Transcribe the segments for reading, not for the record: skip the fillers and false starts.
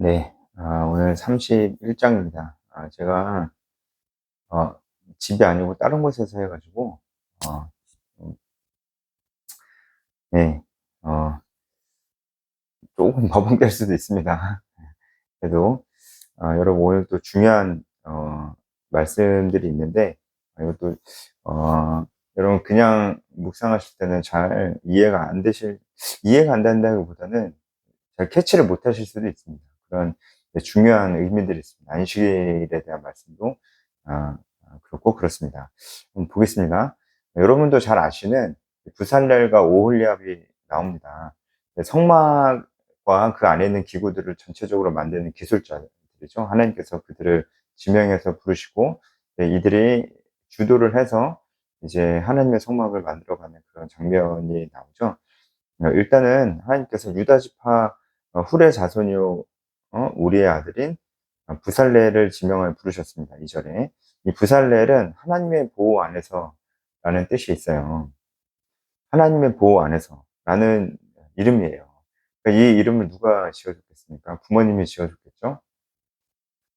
네. 오늘 31장입니다. 제가 어 집이 아니고 다른 곳에서 해 가지고 어 음 네. 어 조금 버벅될 수도 있습니다. 그래도 여러분, 오늘 또 중요한 말씀들이 있는데, 이것도 여러분 그냥 묵상하실 때는 잘 이해가 안 된다기보다는 잘 캐치를 못 하실 수도 있습니다. 그런 중요한 의미들이 있습니다. 안식일에 대한 말씀도 그렇고 그렇습니다. 보겠습니다. 여러분도 잘 아시는 부살렐과 오홀리압이 나옵니다. 성막과 그 안에 있는 기구들을 전체적으로 만드는 기술자들이죠. 하나님께서 그들을 지명해서 부르시고, 이들이 주도를 해서 이제 하나님의 성막을 만들어가는 그런 장면이 나오죠. 일단은 하나님께서 유다 지파 훌의 자손이요 우리의 아들인 부살렐을 지명하여 부르셨습니다. 2절에 이 부살렐은 하나님의 보호 안에서 라는 뜻이 있어요. 하나님의 보호 안에서 라는 이름이에요. 그러니까 이 이름을 누가 지어줬겠습니까? 부모님이 지어줬겠죠.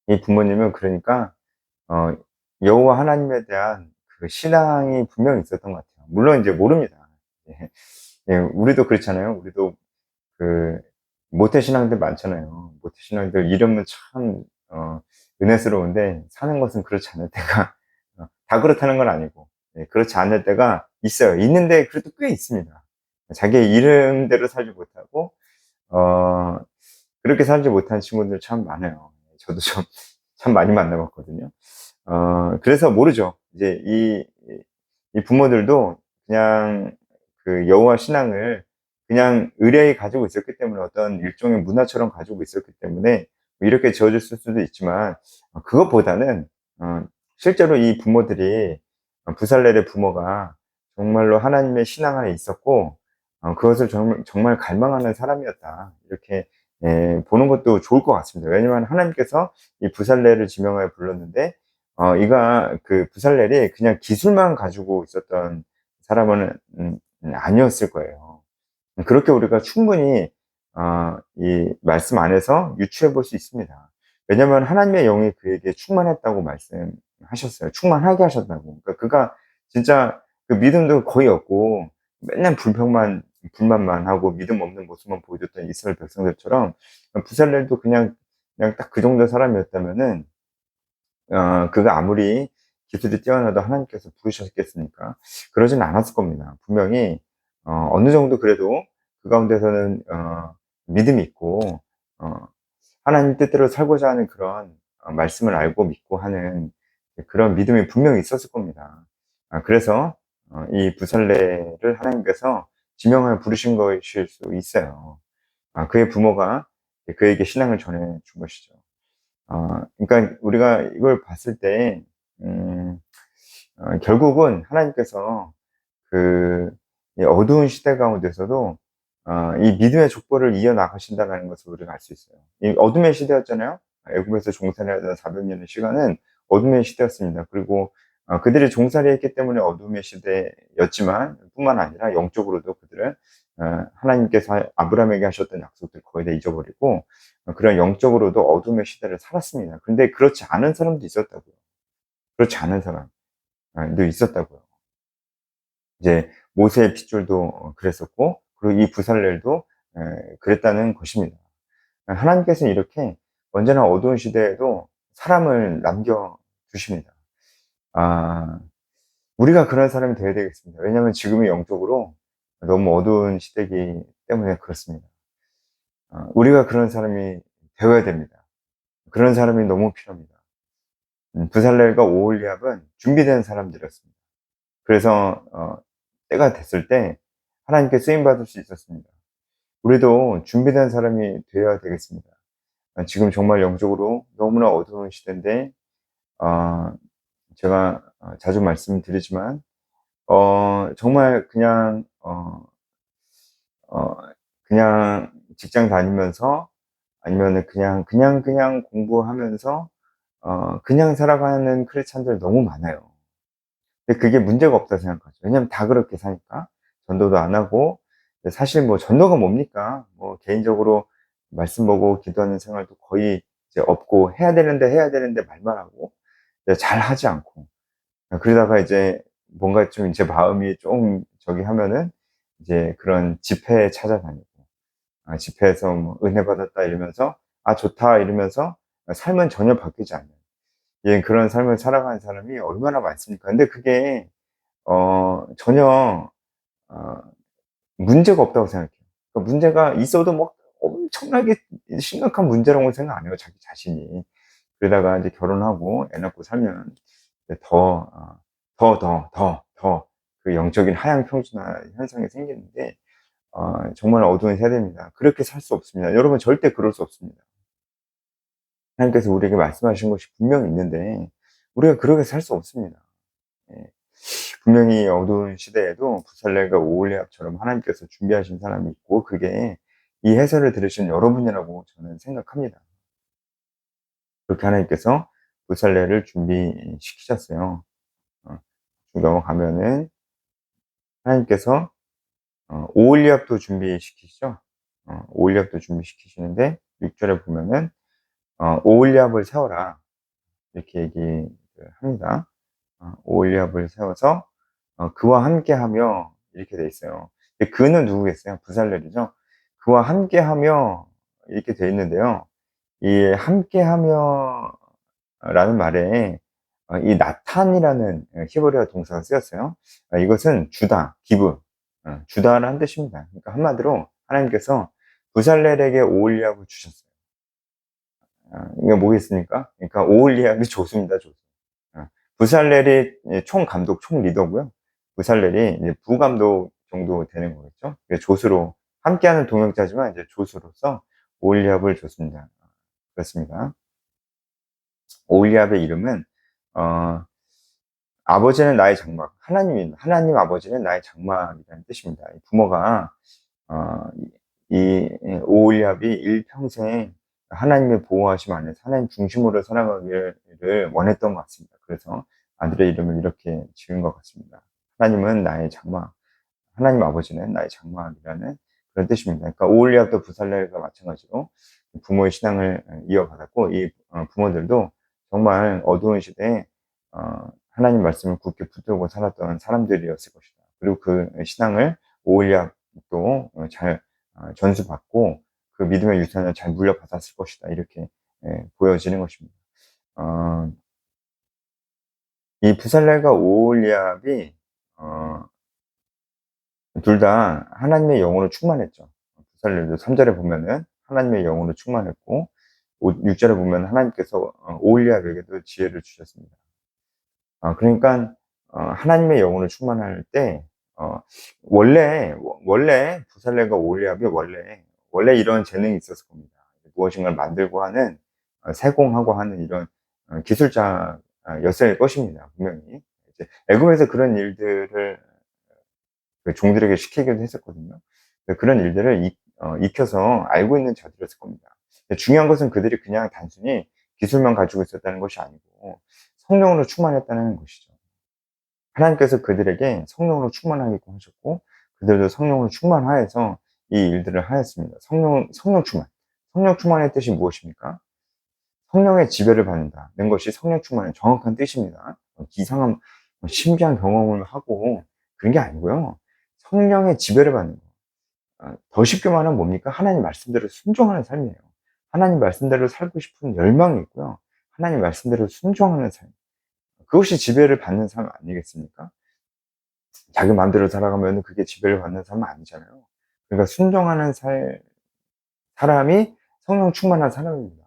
이 부모님은 그러니까 어 여호와 하나님에 대한 그 신앙이 분명히 있었던 것 같아요. 물론 이제 모릅니다. 예. 예, 우리도 그렇잖아요. 우리도 그 모태 신앙들 많잖아요. 모태 신앙들 이름은 참 은혜스러운데 사는 것은 그렇지 않을 때가 다 그렇다는 건 아니고, 그렇지 않을 때가 있어요. 있는데 그래도 꽤 있습니다. 자기의 이름대로 살지 못하고 어 그렇게 살지 못한 친구들 참 많아요. 저도 좀 참 많이 만나 봤거든요. 그래서 모르죠. 이제 이 부모들도 그냥 그 여호와 신앙을 그냥 의뢰히 가지고 있었기 때문에, 어떤 일종의 문화처럼 가지고 있었기 때문에 뭐 이렇게 지어졌을 수도 있지만, 그것보다는 실제로 이 부모들이 부살렐의 부모가 정말로 하나님의 신앙 안에 있었고 그것을 정말 갈망하는 사람이었다, 이렇게 보는 것도 좋을 것 같습니다. 왜냐하면 하나님께서 이 부살렐을 지명하여 불렀는데, 이가 그 부살렐이 그냥 기술만 가지고 있었던 사람은 아니었을 거예요. 그렇게 우리가 충분히 이 말씀 안에서 유추해 볼 수 있습니다. 왜냐하면 하나님의 영이 그에게 충만했다고 말씀하셨어요. 충만하게 하셨다고. 그러니까 그가 진짜 그 믿음도 거의 없고 맨날 불만만 하고 믿음 없는 모습만 보여줬던 이스라엘 백성들처럼, 부살렐도 그냥 딱 그 정도 사람이었다면은 그가 아무리 기술이 뛰어나도 하나님께서 부르셨겠습니까? 그러진 않았을 겁니다. 분명히 어느 정도 그래도 그 가운데서는 믿음이 있고 어 하나님 뜻대로 살고자 하는 그런 말씀을 알고 믿고 하는 그런 믿음이 분명히 있었을 겁니다. 그래서 이 부살레를 하나님께서 지명하여 부르신 것일 수 있어요. 그의 부모가 그에게 신앙을 전해 준 것이죠. 그러니까 우리가 이걸 봤을 때 음 결국은 하나님께서 그 이 어두운 시대 가운데서도 이 믿음의 족보를 이어나가신다는 것을 우리가 알 수 있어요. 이 어둠의 시대였잖아요. 애굽에서 종살이하던 400 년의 시간은 어둠의 시대였습니다. 그리고 그들이 종살이했기 때문에 어둠의 시대였지만, 뿐만 아니라 영적으로도 그들은 하나님께서 아브라함에게 하셨던 약속들 거의 다 잊어버리고 그런 영적으로도 어둠의 시대를 살았습니다. 근데 그렇지 않은 사람도 있었다고요. 그렇지 않은 사람도 있었다고요. 이제 모세의 핏줄도 그랬었고, 그리고 이 부살렐도 그랬다는 것입니다. 하나님께서는 이렇게 언제나 어두운 시대에도 사람을 남겨 두십니다. 아, 우리가 그런 사람이 되어야 되겠습니다. 왜냐하면 지금의 영적으로 너무 어두운 시대이기 때문에 그렇습니다. 우리가 그런 사람이 되어야 됩니다. 그런 사람이 너무 필요합니다. 부살렐과 오홀리압은 준비된 사람들이었습니다. 그래서 때가 됐을 때 하나님께 쓰임 받을 수 있었습니다. 우리도 준비된 사람이 되어야 되겠습니다. 지금 정말 영적으로 너무나 어두운 시대인데, 제가 자주 말씀드리지만 정말 어 그냥 직장 다니면서, 아니면은 그냥 공부하면서 그냥 살아가는 크리스찬들 너무 많아요. 근데 그게 문제가 없다고 생각하죠. 왜냐면 다 그렇게 사니까. 전도도 안 하고, 사실 뭐 전도가 뭡니까? 뭐 개인적으로 말씀 보고 기도하는 생활도 거의 이제 없고, 해야 되는데 말만 하고 이제 잘하지 않고, 그러다가 이제 뭔가 좀 이제 마음이 좀 저기 하면은 이제 그런 집회에 찾아다니고, 집회에서 뭐 "은혜 받았다." 이러면서 "아 좋다." 이러면서 삶은 전혀 바뀌지 않는, 예, 그런 삶을 살아가는 사람이 얼마나 많습니까? 근데 그게 전혀 어 문제가 없다고 생각해요. 그러니까 문제가 있어도 뭐 엄청나게 심각한 문제라고 생각 안 해요, 자기 자신이. 그러다가 이제 결혼하고 애 낳고 살면 이제 더 그 영적인 하향 평준화 현상이 생기는데, 정말 어두운 세대입니다. 그렇게 살 수 없습니다. 여러분, 절대 그럴 수 없습니다. 하나님께서 우리에게 말씀하신 것이 분명히 있는데 우리가 그렇게 살 수 없습니다. 예. 분명히 어두운 시대에도 부살렐과 오홀리압처럼 하나님께서 준비하신 사람이 있고, 그게 이 해설을 들으신 여러분이라고 저는 생각합니다. 그렇게 하나님께서 부살렐을 준비시키셨어요. 어, 넘어가면은 하나님께서 오홀리압도 준비시키시죠. 오홀리압도 준비시키시는데 6절에 보면은 오홀리압을 세워라, 이렇게 얘기합니다. 오홀리압을 세워서 그와 함께하며, 이렇게 돼 있어요. 근데 그는 누구겠어요? 부살렐이죠. 그와 함께하며 이렇게 돼 있는데요. 이 함께하며 라는 말에 이 나탄이라는 히브리어 동사가 쓰였어요. 이것은 주다, 기브, 주다라는 뜻입니다. 그러니까 한마디로 하나님께서 부살렐에게 오홀리압을 주셨어요. 이게 뭐겠습니까? 그러니까 오홀리압이 조수입니다, 조수. 부살렐이 총감독, 총리더고요. 부살렐이 이제 부감독 정도 되는 거겠죠. 조수로, 함께하는 동역자지만 이제 조수로서 오홀리압을 줬습니다. 그렇습니다. 오홀리압의 이름은 어, 아버지는 나의 장막, 하나님입니다. 하나님 아버지는 나의 장막이라는 뜻입니다. 이 부모가 어, 이 오홀리압이 일평생 하나님의 보호하심 안에서 하나님 중심으로 살아가기를 원했던 것 같습니다. 그래서 아들의 이름을 이렇게 지은 것 같습니다. 하나님은 나의 장막, 하나님 아버지는 나의 장막이라는 그런 뜻입니다. 그러니까 오홀리압도 부살렐과 마찬가지로 부모의 신앙을 이어받았고, 이 부모들도 정말 어두운 시대에 하나님 말씀을 굳게 붙들고 살았던 사람들이었을 것이다. 그리고 그 신앙을 오홀리압도 잘 전수받고 그 믿음의 유산을 잘 물려받았을 것이다. 이렇게 보여지는 것입니다. 어, 이 부살렐과 오홀리압이 둘 다 하나님의 영으로 충만했죠. 부살렐도 3절에 보면은 하나님의 영으로 충만했고, 6절에 보면 하나님께서 오홀리압에게도 지혜를 주셨습니다. 그러니까 하나님의 영으로 충만할 때 어, 원래 부살렐과 오홀리압이 원래 이런 재능이 있었을 겁니다. 무엇인가를 만들고 하는, 세공하고 하는 이런 기술자였을 것입니다. 분명히 이제 애굽에서 그런 일들을 그 종들에게 시키기도 했었거든요. 그런 일들을 익혀서 알고 있는 자들이었을 겁니다. 중요한 것은 그들이 그냥 단순히 기술만 가지고 있었다는 것이 아니고 성령으로 충만했다는 것이죠. 하나님께서 그들에게 성령으로 충만하게끔 하셨고, 그들도 성령으로 충만하여서 이 일들을 하였습니다. 성령 충만. 성령 충만의 뜻이 무엇입니까? 성령의 지배를 받는다는 것이 성령 충만의 정확한 뜻입니다. 이상한 신비한 경험을 하고 그런 게 아니고요. 성령의 지배를 받는 거. 더 쉽게 말하면 뭡니까? 하나님 말씀대로 순종하는 삶이에요. 하나님 말씀대로 살고 싶은 열망이 있고요. 하나님 말씀대로 순종하는 삶. 그것이 지배를 받는 삶 아니겠습니까? 자기 마음대로 살아가면 그게 지배를 받는 삶은 아니잖아요. 그러니까 순종하는 사람이 성령 충만한 사람입니다.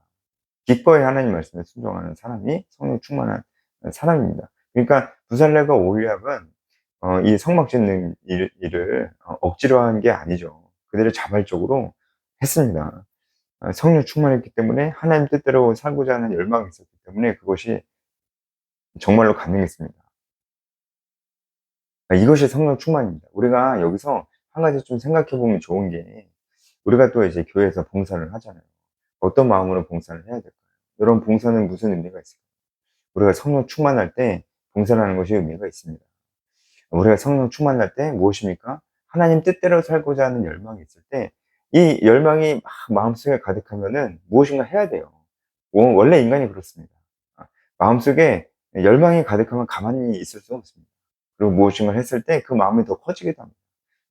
기꺼이 하나님 말씀에 순종하는 사람이 성령 충만한 사람입니다. 그러니까 부살렐과 오홀리압은 이 성막 짓는 일을 억지로 한 게 아니죠. 그들이 자발적으로 했습니다. 성령 충만했기 때문에 하나님 뜻대로 살고자 하는 열망이 있었기 때문에 그것이 정말로 가능했습니다. 이것이 성령 충만입니다. 우리가 여기서 한 가지 좀 생각해 보면 좋은 게, 우리가 또 이제 교회에서 봉사를 하잖아요. 어떤 마음으로 봉사를 해야 될까요? 여러분, 봉사는 무슨 의미가 있을까요? 우리가 성령 충만할 때 봉사라는 것이 의미가 있습니다. 우리가 성령 충만할 때 무엇입니까? 하나님 뜻대로 살고자 하는 열망이 있을 때 이 열망이 막 마음속에 가득하면은 무엇인가 해야 돼요. 원래 인간이 그렇습니다. 마음속에 열망이 가득하면 가만히 있을 수가 없습니다. 그리고 무엇인가를 했을 때 그 마음이 더 커지기도 합니다.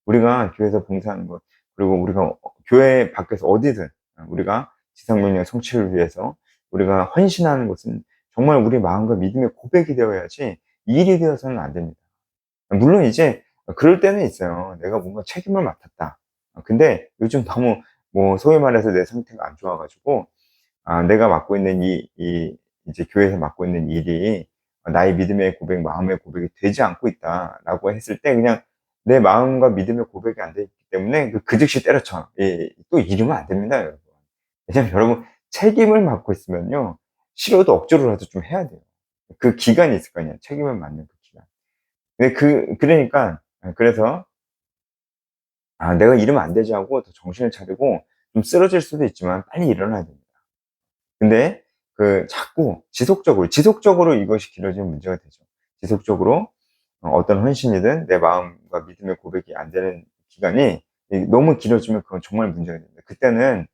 우리가 교회에서 봉사하는 것, 그리고 우리가 교회 밖에서 어디든 우리가 지상명령 성취를 위해서 우리가 헌신하는 것은 정말 우리 마음과 믿음의 고백이 되어야지 일이 되어서는 안 됩니다. 물론 이제 그럴 때는 있어요. 내가 뭔가 책임을 맡았다. 근데 요즘 너무 소위 말해서 내 상태가 안 좋아 가지고 내가 맡고 있는 이제 교회에서 맡고 있는 일이 나의 믿음의 고백, 마음의 고백이 되지 않고 있다라고 했을 때 그냥 내 마음과 믿음의 고백이 안 되기 때문에 그 즉시 때려쳐. 또 이러면 안 됩니다, 여러분. 왜냐면 여러분 책임을 맡고 있으면요. 싫어도 억지로라도 좀 해야 돼요. 그 기간이 있을 거 아니에요. 책임을 맡는 그 기간. 근데 그러니까 그래서 내가 이러면 안 되지 하고 더 정신을 차리고 좀 쓰러질 수도 있지만 빨리 일어나야 됩니다. 근데 자꾸 지속적으로 이것이 길어지면 문제가 되죠. 지속적으로 어떤 헌신이든 내 마음과 믿음의 고백이 안 되는 기간이 너무 길어지면 그건 정말 문제가 됩니다. 그때는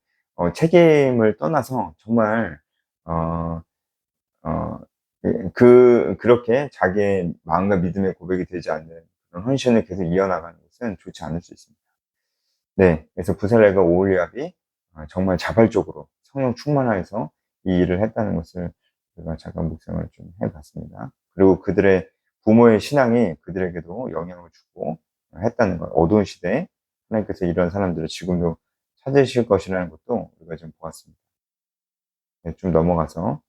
책임을 떠나서 정말 어 어 그렇게 자기의 마음과 믿음의 고백이 되지 않는 그런 헌신을 계속 이어나가는 것은 좋지 않을 수 있습니다. 네. 그래서 부살렐과 오홀리압이 정말 자발적으로 성령 충만하여서 이 일을 했다는 것을 제가 잠깐 묵상을 좀 해 봤습니다. 그리고 그들의 부모의 신앙이 그들에게도 영향을 주고 했다는 것. 어두운 시대에 하나님께서 이런 사람들을 지금도 찾으실 것이라는 것도 우리가 좀 보았습니다. 네, 좀 넘어가서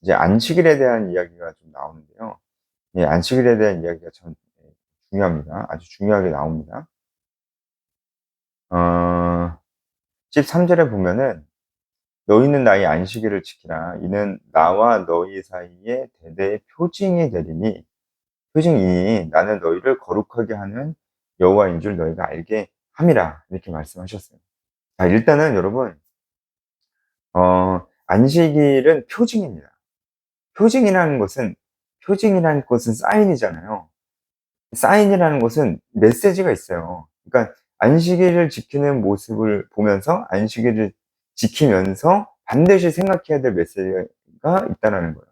이제 안식일에 대한 이야기가 좀 나오는데요. 이 안식일에 대한 이야기가 참 중요합니다. 아주 중요하게 나옵니다. 어 13 절에 보면은 "너희는 나의 안식일을 지키라. 이는 나와 너희 사이에 대대의 표징이 되리니 표징이니 나는 너희를 거룩하게 하는 여호와인 줄 너희가 알게 함이라." 이렇게 말씀하셨어요. 자, 일단은 여러분 안식일은 표징입니다. 표징이라는 것은 표징이라는 것은 사인이잖아요. 사인이라는 것은 메시지가 있어요. 그러니까 안식일을 지키는 모습을 보면서 안식일을 지키면서 반드시 생각해야 될 메시지가 있다라는 거예요.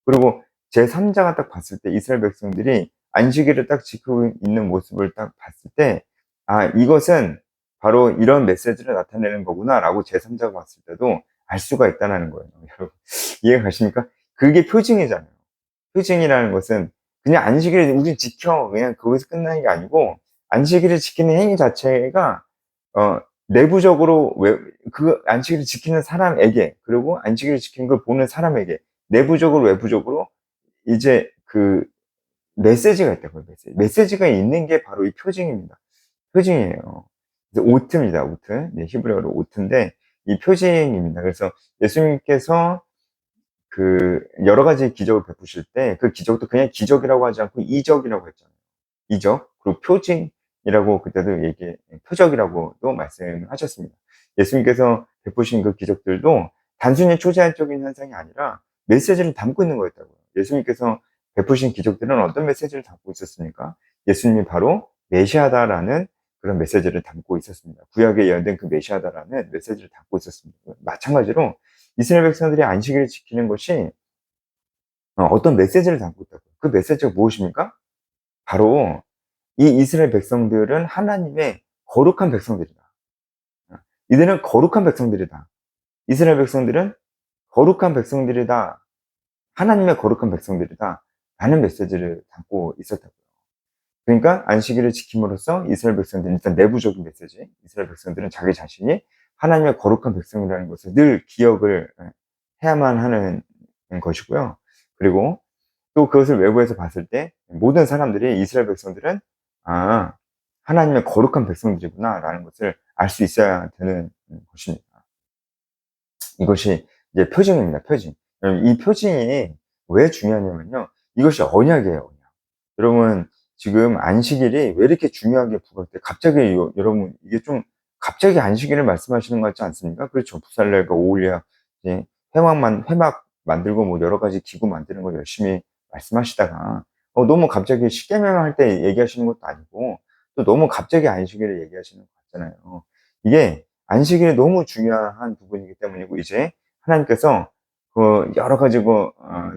그리고 제3자가 딱 봤을 때 이스라엘 백성들이 안식일을 딱 지키고 있는 모습을 딱 봤을 때 이것은 바로 이런 메시지를 나타내는 거구나라고 제3자가 봤을 때도 알 수가 있다라는 거예요. 여러분 이해가 가십니까? 그게 표징이잖아요. 표징이라는 것은 그냥 안식일을 우린 지켜. 그냥 거기서 끝나는 게 아니고 안식일을 지키는 행위 자체가 내부적으로 그 안식일을 지키는 사람에게 그리고 안식일을 지키는 걸 보는 사람에게 내부적으로 외부적으로 이제 메시지가 있다고요. 메시지가 있는 게 바로 이 표징입니다. 표징이에요. 그래서 오트입니다. 오트. 네, 히브리어로 오트인데 이 표징입니다. 그래서 예수님께서 여러 가지 기적을 베푸실 때 그 기적도 그냥 기적이라고 하지 않고 이적이라고 했잖아요. 이적, 그리고 표징이라고 그때도 표적이라고도 말씀을 하셨습니다. 예수님께서 베푸신 그 기적들도 단순히 초자연적인 현상이 아니라 메시지를 담고 있는 거였다고요. 예수님께서 베푸신 기적들은 어떤 메시지를 담고 있었습니까? 예수님이 바로 메시아다라는 그런 메시지를 담고 있었습니다. 구약에 예언된 그 메시아다라는 메시지를 담고 있었습니다. 마찬가지로 이스라엘 백성들이 안식일을 지키는 것이 어떤 메시지를 담고 있다고요. 그 메시지가 무엇입니까? 바로 이 이스라엘 백성들은 하나님의 거룩한 백성들이다. 이들은 거룩한 백성들이다. 이스라엘 백성들은 거룩한 백성들이다. 하나님의 거룩한 백성들이다. 라는 메시지를 담고 있었다고요. 그러니까 안식일을 지킴으로써 이스라엘 백성들은 일단 내부적인 메시지, 이스라엘 백성들은 자기 자신이 하나님의 거룩한 백성이라는 것을 늘 기억을 해야만 하는 것이고요. 그리고 또 그것을 외부에서 봤을 때 모든 사람들이 이스라엘 백성들은 하나님의 거룩한 백성들이구나라는 것을 알 수 있어야 되는 것입니다. 이것이 이제 표징입니다. 표징. 이 표징이 왜 중요하냐면요. 이것이 언약이에요. 언약. 여러분 지금 안식일이 왜 이렇게 중요하게 부각돼? 갑자기 여러분 이게 좀 갑자기 안식일을 말씀하시는 것 같지 않습니까? 그렇죠. 부살렐과 오홀리압 이제 회막 만들고 뭐 여러 가지 기구 만드는 걸 열심히 말씀하시다가 너무 갑자기 십계명할 때 얘기하시는 것도 아니고 또 너무 갑자기 안식일을 얘기하시는 것 같잖아요. 이게 안식일이 너무 중요한 부분이기 때문이고, 이제 하나님께서 그 여러 가지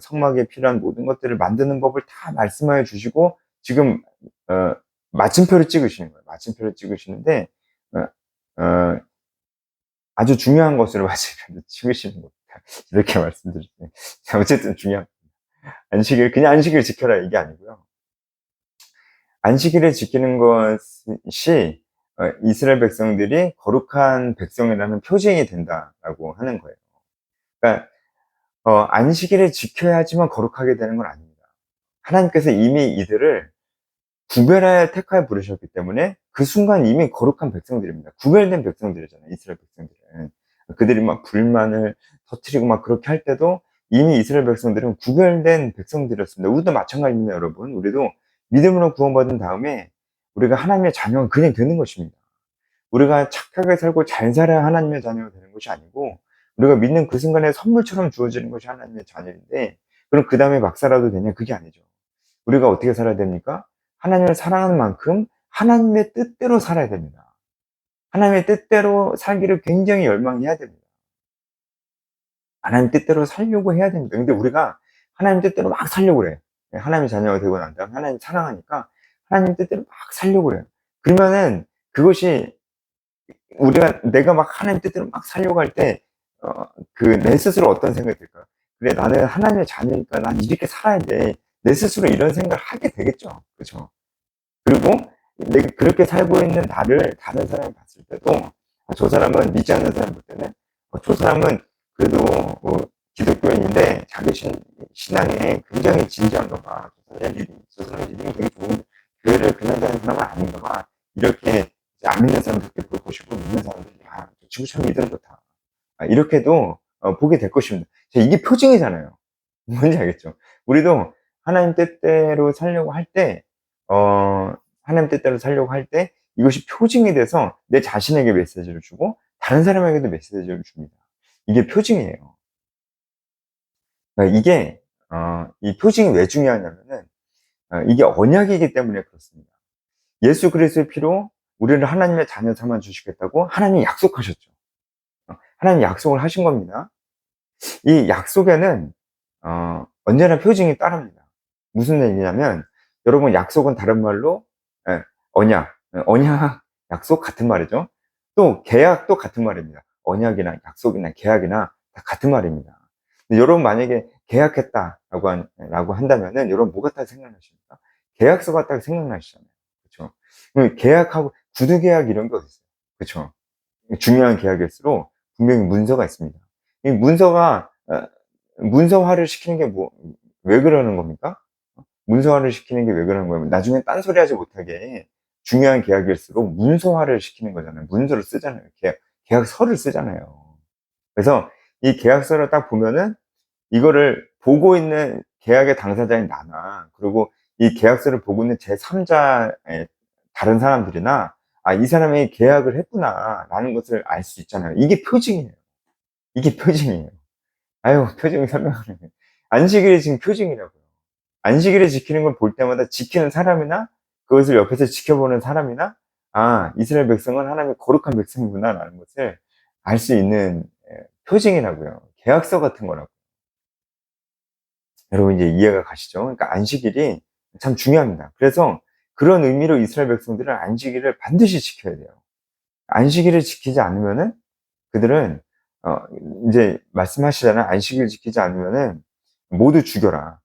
성막에 필요한 모든 것들을 만드는 법을 다 말씀하여 주시고, 지금 어 마침표를 찍으시는 거예요. 마침표를 찍으시는데, 어 어 아주 중요한 것으로 마침표를 찍으시는 겁니다. 이렇게 말씀드릴게요. 자, 어쨌든 중요한, 안식일, 그냥 안식일 지켜라 이게 아니고요. 안식일을 지키는 것이 이스라엘 백성들이 거룩한 백성이라는 표징이 된다라고 하는 거예요. 그러니까 안식일을 지켜야지만 거룩하게 되는 건 아닙니다. 하나님께서 이미 이들을 구별하여 택하여 부르셨기 때문에 그 순간 이미 거룩한 백성들입니다. 구별된 백성들이잖아요, 이스라엘 백성들은. 그들이 막 불만을 터뜨리고 막 그렇게 할 때도 이미 이스라엘 백성들은 구별된 백성들이었습니다. 우리도 마찬가지입니다, 여러분. 우리도 믿음으로 구원받은 다음에 우리가 하나님의 자녀가 그냥 되는 것입니다. 우리가 착하게 살고 잘 살아야 하나님의 자녀가 되는 것이 아니고, 우리가 믿는 그 순간에 선물처럼 주어지는 것이 하나님의 자녀인데, 그럼 그 다음에 막 살아도 되냐? 그게 아니죠. 우리가 어떻게 살아야 됩니까? 하나님을 사랑하는 만큼 하나님의 뜻대로 살아야 됩니다. 하나님의 뜻대로 살기를 굉장히 열망해야 됩니다. 하나님 뜻대로 살려고 해야 됩니다. 근데 우리가 하나님 뜻대로 막 살려고 그래. 하나님의 자녀가 되고 난 다음에 하나님 사랑하니까 하나님 뜻대로 막 살려고 그래요. 그러면은 그것이, 내가 막 하나님 뜻대로 막 살려고 할 때, 내 스스로 어떤 생각이 들까요? 그래, 나는 하나님의 자녀니까 난 이렇게 살아야 돼. 내 스스로 이런 생각을 하게 되겠죠. 그렇죠? 그리고 내가 그렇게 살고 있는 나를 다른 사람이 봤을 때도, 저 사람은 믿지 않는 사람 볼 때는, 저 사람은 그래도 기독교인인데 자기 신앙에 굉장히 진지한가 봐. 저 사람 믿음이 되게 좋은데 교회를 그냥 다니는 사람은 아닌가 봐. 이렇게 안 믿는 사람들께 보고 싶고, 믿는 사람들이 저 친구 참 믿음 좋다. 이렇게도 보게 될 것입니다. 이게 표징이잖아요. 뭔지 알겠죠? 우리도 하나님 뜻대로 살려고 할 때, 하나님 뜻대로 살려고 할 때 이것이 표징이 돼서 내 자신에게 메시지를 주고 다른 사람에게도 메시지를 줍니다. 이게 표징이에요. 그러니까 이게, 이 표징이 왜 중요하냐면은, 이게 언약이기 때문에 그렇습니다. 예수 그리스도의 피로 우리를 하나님의 자녀 삼아 주시겠다고 하나님이 약속하셨죠. 하나님 약속을 하신 겁니다. 이 약속에는 언제나 표징이 따릅니다. 무슨 얘기냐면, 여러분, 약속은 다른 말로 언약, 언약, 약속 같은 말이죠. 또 계약도 같은 말입니다. 언약이나 약속이나 계약이나 다 같은 말입니다. 근데 여러분 만약에 계약했다라고 라고 한다면은 여러분 뭐 같다 생각나십니까? 계약서 같다고 생각나시잖아요. 그렇죠? 계약하고 구두 계약 이런 게 어딨어요? 그렇죠? 중요한 계약일수록 분명히 문서가 있습니다. 이 문서화를 시키는 게 왜 그러는 겁니까? 문서화를 시키는 게 왜 그러는 거예요? 나중에 딴소리 하지 못하게 중요한 계약일수록 문서화를 시키는 거잖아요. 문서를 쓰잖아요. 계약서를 쓰잖아요. 그래서 이 계약서를 딱 보면은 이거를 보고 있는 계약의 당사자인 나나, 그리고 이 계약서를 보고 있는 제3자의 다른 사람들이나, 이 사람이 계약을 했구나라는 것을 알 수 있잖아요. 이게 표징이에요. 이게 표징이에요. 아유, 표징 설명하는 게. 안식일이 지금 표징이라고요. 안식일을 지키는 걸 볼 때마다 지키는 사람이나 그것을 옆에서 지켜보는 사람이나, 이스라엘 백성은 하나님의 거룩한 백성이구나라는 것을 알 수 있는 표징이라고요. 계약서 같은 거라고. 여러분 이제 이해가 가시죠? 그러니까 안식일이 참 중요합니다. 그래서 그런 의미로 이스라엘 백성들은 안식일을 반드시 지켜야 돼요. 안식일을 지키지 않으면은 그들은 어 이제 말씀하시잖아요. 안식일 지키지 않으면은 모두 죽여라.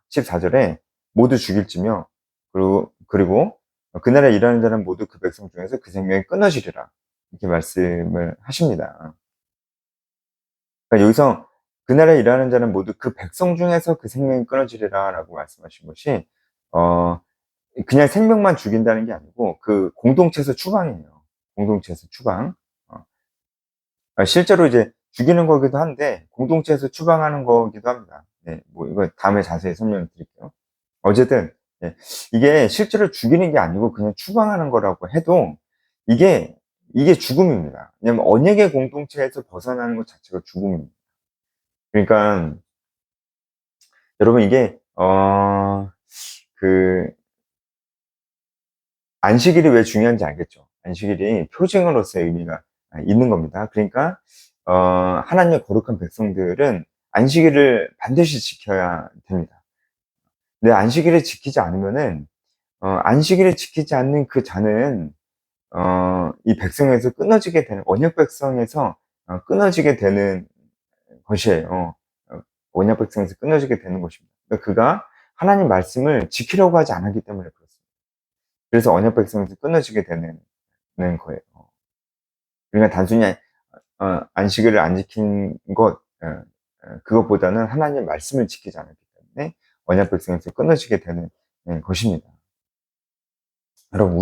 14절에 모두 죽일지며, 그리고 그 나라에 일하는 자는 모두 그 백성 중에서 그 생명이 끊어지리라. 이렇게 말씀을 하십니다. 그러니까 여기서 그 나라에 일하는 자는 모두 그 백성 중에서 그 생명이 끊어지리라 라고 말씀하신 것이, 어, 그냥 생명만 죽인다는 게 아니고 그 공동체에서 추방이에요. 공동체에서 추방. 실제로 이제 죽이는 거기도 한데 공동체에서 추방하는 거기도 합니다. 네, 이거 다음에 자세히 설명드릴게요. 어쨌든, 예, 이게 실제로 죽이는 게 아니고 그냥 추방하는 거라고 해도 이게 죽음입니다. 왜냐면 언약의 공동체에서 벗어나는 것 자체가 죽음입니다. 그러니까 여러분 이게 그 안식일이 왜 중요한지 알겠죠? 안식일이 표징으로서의 의미가 있는 겁니다. 그러니까 하나님의 거룩한 백성들은 안식일을 반드시 지켜야 됩니다. 근데 안식일을 지키지 않으면은 안식일을 지키지 않는 그 자는 이 백성에서 끊어지게 되는, 언약 백성에서 끊어지게 되는 것이에요. 언약 백성에서 끊어지게 되는 것입니다. 그러니까 그가 하나님 말씀을 지키려고 하지 않았기 때문에 그렇습니다. 그래서 언약 백성에서 끊어지게 되는 거예요. 그러니까 단순히 안식일을 안 지킨 것, 그것보다는 하나님 말씀을 지키지 않았기 때문에 언약 백성에서 끊어지게 되는 것입니다. 여러분,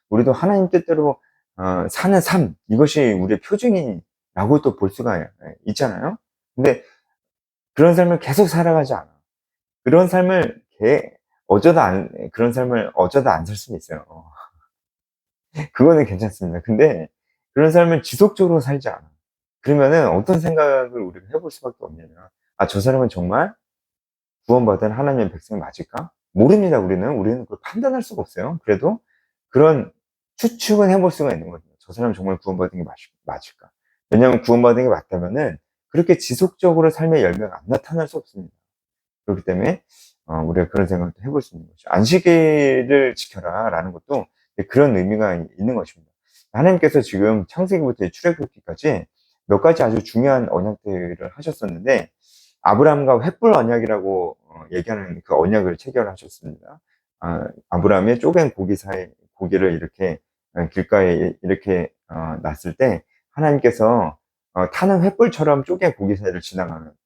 우리도 하나님 뜻대로 사는 삶, 이것이 우리의 표징이라고 또 볼 수가 있잖아요. 근데 그런 삶을 계속 살아가지 않아. 그런 삶을 그런 삶을 어쩌다 안 살 수는 있어요. 그거는 괜찮습니다. 근데 그런 삶을 지속적으로 살지 않아. 그러면은 어떤 생각을 우리가 해볼 수밖에 없냐면, 저 사람은 정말 구원받은 하나님의 백성이 맞을까? 모릅니다, 우리는 그걸 판단할 수가 없어요. 그래도 그런 추측은 해볼 수가 있는 거죠. 저 사람은 정말 구원받은 게 맞을까? 왜냐하면 구원받은 게 맞다면은 그렇게 지속적으로 삶의 열매가 안 나타날 수 없습니다. 그렇기 때문에 우리가 그런 생각도 해볼 수 있는 거죠. 안식일을 지켜라 라는 것도 그런 의미가 있는 것입니다. 하나님께서 지금 창세기부터 출애굽기까지 몇 가지 아주 중요한 언약들을 하셨었는데, 아브라함과 횃불 언약이라고 얘기하는 그 언약을 체결하셨습니다. 아브라함의 쪼갠 고기를 이렇게 길가에 이렇게 놨을 때 하나님께서 타는 횃불처럼 쪼갠 고기 사이를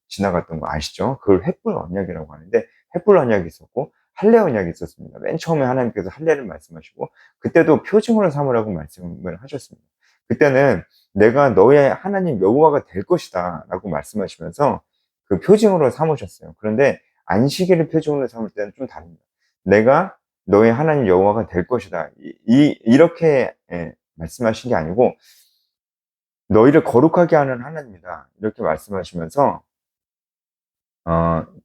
지나갔던 거 아시죠? 그걸 횃불 언약이라고 하는데, 횃불 언약이 있었고 할례 언약이 있었습니다. 맨 처음에 하나님께서 할례를 말씀하시고, 그때도 표징으로 삼으라고 말씀을 하셨습니다. 그때는 내가 너의 하나님 여호와가 될 것이다 라고 말씀하시면서 그 표징으로 삼으셨어요. 그런데 안식일을 표징으로 삼을 때는 좀 다릅니다. 내가 너의 하나님 여호와가 될 것이다, 이렇게 말씀하신 게 아니고, 너희를 거룩하게 하는 하나님이다 이렇게 말씀하시면서,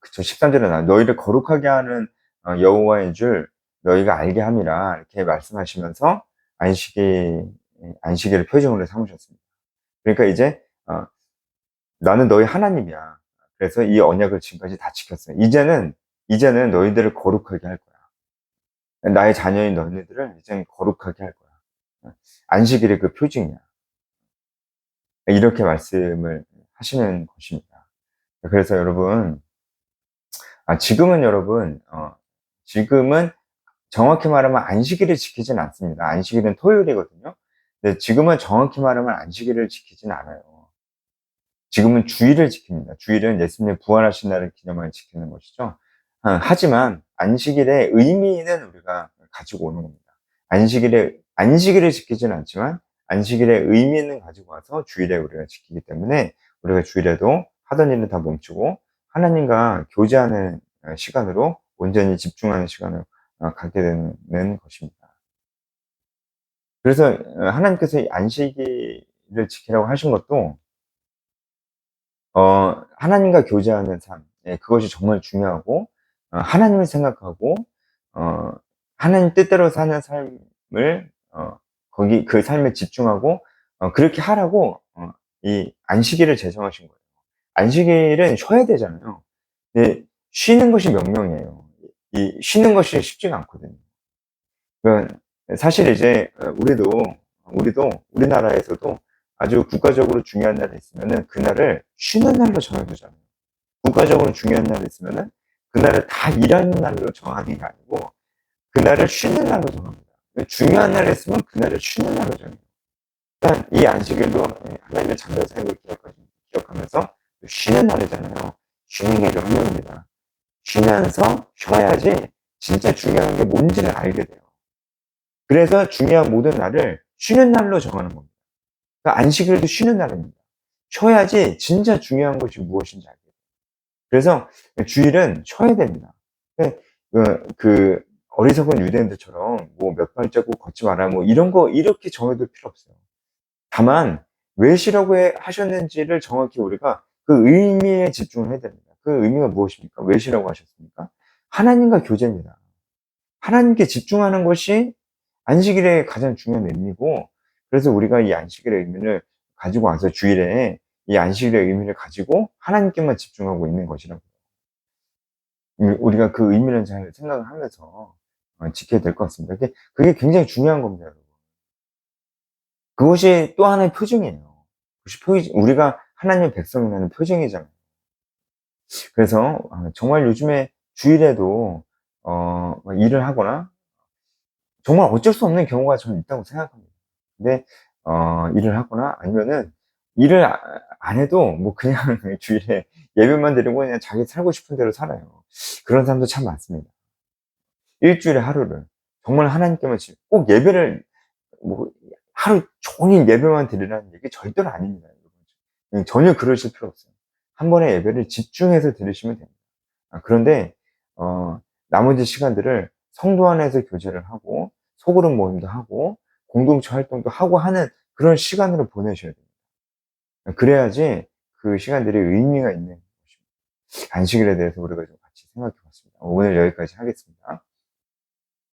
그쵸, 13절에 너희를 거룩하게 하는 여호와인 줄 너희가 알게 함이라 이렇게 말씀하시면서 안식일을 표징으로 삼으셨습니다. 그러니까 이제 나는 너희 하나님이야. 그래서 이 언약을 지금까지 다 지켰어요. 이제는 너희들을 거룩하게 할 거야. 나의 자녀인 너희들을 이제는 거룩하게 할 거야. 안식일의 그 표징이야. 이렇게 말씀을 하시는 것입니다. 그래서 여러분, 지금은 정확히 말하면 안식일을 지키진 않습니다. 안식일은 토요일이거든요. 근데 지금은 정확히 말하면 안식일을 지키진 않아요. 지금은 주일을 지킵니다. 주일은 예수님의 부활하신 날을 기념하여 지키는 것이죠. 하지만 안식일의 의미는 우리가 가지고 오는 겁니다. 안식일을 지키지는 않지만 안식일의 의미는 가지고 와서 주일에 우리가 지키기 때문에, 우리가 주일에도 하던 일은 다 멈추고 하나님과 교제하는 시간으로 온전히 집중하는 시간을 갖게 되는 것입니다. 그래서 하나님께서 이 안식일을 지키라고 하신 것도 하나님과 교제하는 삶, 그것이 정말 중요하고, 하나님을 생각하고, 어, 하나님 뜻대로 사는 삶을, 그 삶에 집중하고, 그렇게 하라고, 이 안식일을 제정하신 거예요. 안식일은 쉬어야 되잖아요. 근데 쉬는 것이 명령이에요. 이 쉬는 것이 쉽지가 않거든요. 그 사실 이제 우리도 우리나라에서도 아주 국가적으로 중요한 날이 있으면은 그날을 쉬는 날로 정해두잖아요. 국가적으로 중요한 날이 있으면은 그날을 다 일하는 날로 정하는 게 아니고 그날을 쉬는 날로 정합니다. 중요한 날이 있으면 그날을 쉬는 날로 정해요. 그러니까 이 안식일도 하나님의 창조 사역을 기억하면서 쉬는 날이잖아요. 쉬는 게 명령입니다. 쉬면서 쉬어야지 진짜 중요한 게 뭔지를 알게 돼요. 그래서 중요한 모든 날을 쉬는 날로 정하는 겁니다. 그러니까 안식일도 쉬는 날입니다. 쉬어야지 진짜 중요한 것이 무엇인지 알게 돼요. 그래서 주일은 쉬어야 됩니다. 그 어리석은 유대인들처럼 뭐 몇 발자국 걷지 마라 뭐 이런 거 이렇게 정해둘 필요 없어요. 다만 왜 쉬라고 하셨는지를 정확히 우리가 그 의미에 집중을 해야 됩니다. 그 의미가 무엇입니까? 왜 쉬라고 하셨습니까? 하나님과 교제입니다. 하나님께 집중하는 것이 안식일의 가장 중요한 의미고, 그래서 우리가 이 안식일의 의미를 가지고 와서 주일에 이 안식일의 의미를 가지고 하나님께만 집중하고 있는 것이라고. 우리가 그 의미를 잘 생각을 하면서 지켜야 될 것 같습니다. 그게 굉장히 중요한 겁니다, 여러분. 그것이 또 하나의 표징이에요. 그것이 우리가 하나님의 백성이라는 표징이잖아요. 그래서 정말 요즘에 주일에도 일을 하거나 정말 어쩔 수 없는 경우가 저는 있다고 생각합니다. 근데 일을 하거나 아니면은 일을 안 해도 뭐 그냥 주일에 예배만 드리고 그냥 자기 살고 싶은 대로 살아요. 그런 사람도 참 많습니다. 일주일에 하루를 정말 하나님께만 꼭 예배를 뭐 하루 종일 예배만 드리라는 얘기 절대로 아닙니다. 전혀 그러실 필요 없어요. 한 번의 예배를 집중해서 들으시면 됩니다. 그런데 나머지 시간들을 성도 안에서 교제를 하고 소그룹 모임도 하고 공동체 활동도 하고 하는 그런 시간으로 보내셔야 됩니다. 그래야지 그 시간들이 의미가 있는 것입니다. 안식일에 대해서 우리가 좀 같이 생각해 봤습니다. 오늘 여기까지 하겠습니다.